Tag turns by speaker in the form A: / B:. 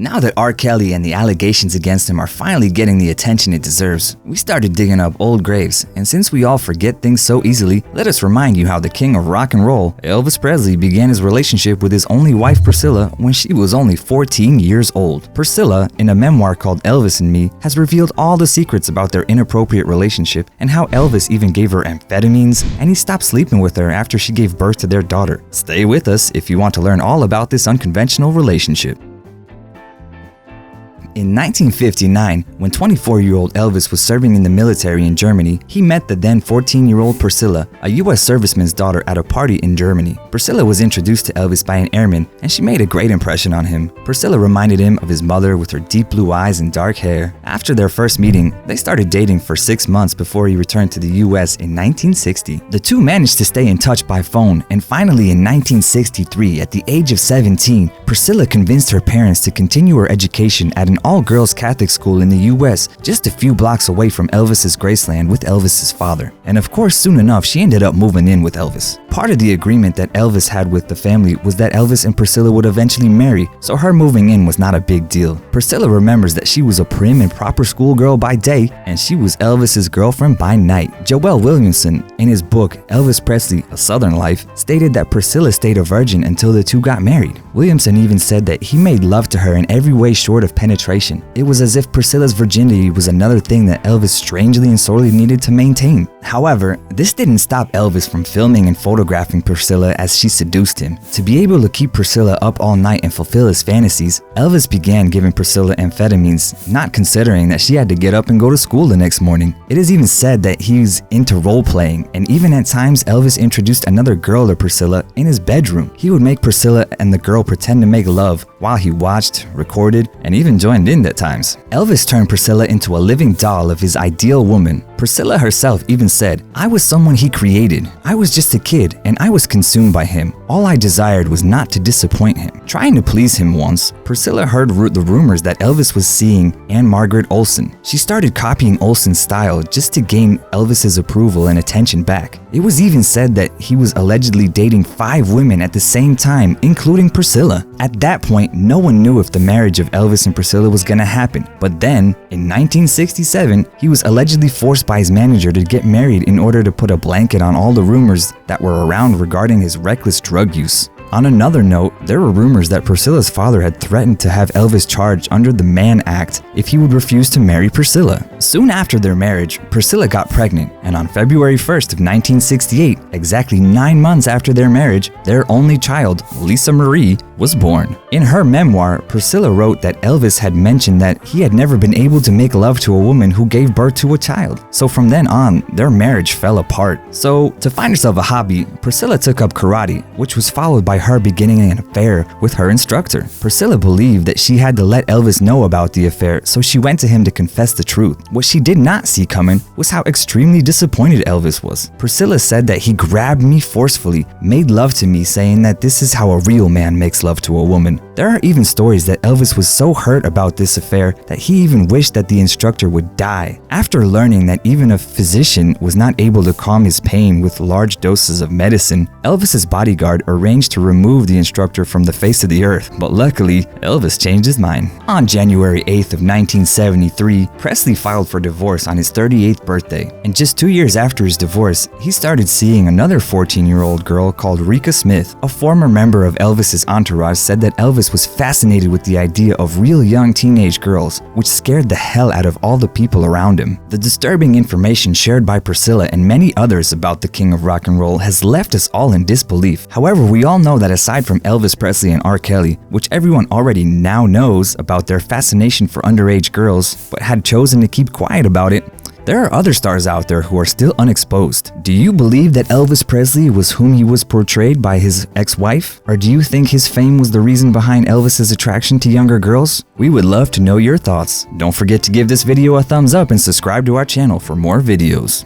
A: Now that R. Kelly and the allegations against him are finally getting the attention it deserves, we started digging up old graves, and since we all forget things so easily, let us remind you how the king of rock and roll, Elvis Presley, began his relationship with his only wife Priscilla when she was only 14 years old. Priscilla, in a memoir called Elvis and Me, has revealed all the secrets about their inappropriate relationship and how Elvis even gave her amphetamines and he stopped sleeping with her after she gave birth to their daughter. Stay with us if you want to learn all about this unconventional relationship. In 1959, when 24-year-old Elvis was serving in the military in Germany, he met the then 14-year-old Priscilla, a U.S. serviceman's daughter, at a party in Germany. Priscilla was introduced to Elvis by an airman, and she made a great impression on him. Priscilla reminded him of his mother with her deep blue eyes and dark hair. After their first meeting, they started dating for 6 months before he returned to the U.S. in 1960. The two managed to stay in touch by phone, and finally in 1963, at the age of 17, Priscilla convinced her parents to continue her education at an all-girls Catholic school in the US, just a few blocks away from Elvis's Graceland with Elvis's father. And of course, soon enough, she ended up moving in with Elvis. Part of the agreement that Elvis had with the family was that Elvis and Priscilla would eventually marry, so her moving in was not a big deal. Priscilla remembers that she was a prim and proper schoolgirl by day, and she was Elvis's girlfriend by night. Joel Williamson, in his book Elvis Presley, A Southern Life, stated that Priscilla stayed a virgin until the two got married. Williamson even said that he made love to her in every way short of penetration. It was as if Priscilla's virginity was another thing that Elvis strangely and sorely needed to maintain. However, this didn't stop Elvis from filming and photographing Priscilla as she seduced him. To be able to keep Priscilla up all night and fulfill his fantasies, Elvis began giving Priscilla amphetamines, not considering that she had to get up and go to school the next morning. It is even said that he was into role-playing, and even at times Elvis introduced another girl to Priscilla in his bedroom. He would make Priscilla and the girl pretend to make love while he watched, recorded, and even joined in at times. Elvis turned Priscilla into a living doll of his ideal woman. Priscilla herself even said, "I was someone he created. I was just a kid and I was consumed by him. All I desired was not to disappoint him." Trying to please him once, Priscilla heard the rumors that Elvis was seeing Ann-Margaret Olson. She started copying Olson's style just to gain Elvis's approval and attention back. It was even said that he was allegedly dating 5 women at the same time, including Priscilla. At that point, no one knew if the marriage of Elvis and Priscilla was gonna happen. But then, in 1967, he was allegedly forced by his manager to get married in order to put a blanket on all the rumors that were around regarding his reckless drug use. On another note, there were rumors that Priscilla's father had threatened to have Elvis charged under the Mann Act if he would refuse to marry Priscilla. Soon after their marriage, Priscilla got pregnant, and on February 1st of 1968, exactly 9 months after their marriage, their only child, Lisa Marie, was born. In her memoir, Priscilla wrote that Elvis had mentioned that he had never been able to make love to a woman who gave birth to a child. So from then on, their marriage fell apart. So, to find herself a hobby, Priscilla took up karate, which was followed by her beginning an affair with her instructor. Priscilla believed that she had to let Elvis know about the affair, so she went to him to confess the truth. What she did not see coming was how extremely disappointed Elvis was. Priscilla said that he grabbed me forcefully, made love to me, saying that this is how a real man makes love to a woman. There are even stories that Elvis was so hurt about this affair that he even wished that the instructor would die. After learning that even a physician was not able to calm his pain with large doses of medicine, Elvis's bodyguard arranged to remove the instructor from the face of the earth, but luckily, Elvis changed his mind. On January 8th of 1973, Presley filed for divorce on his 38th birthday, and just 2 years after his divorce, he started seeing another 14-year-old girl called Rika Smith. A former member of Elvis's entourage said that Elvis was fascinated with the idea of real young teenage girls, which scared the hell out of all the people around him. The disturbing information shared by Priscilla and many others about the king of rock and roll has left us all in disbelief. However, we all know that aside from Elvis Presley and R. Kelly, which everyone already now knows about their fascination for underage girls, but had chosen to keep quiet about it, there are other stars out there who are still unexposed. Do you believe that Elvis Presley was whom he was portrayed by his ex-wife? Or do you think his fame was the reason behind Elvis's attraction to younger girls? We would love to know your thoughts. Don't forget to give this video a thumbs up and subscribe to our channel for more videos.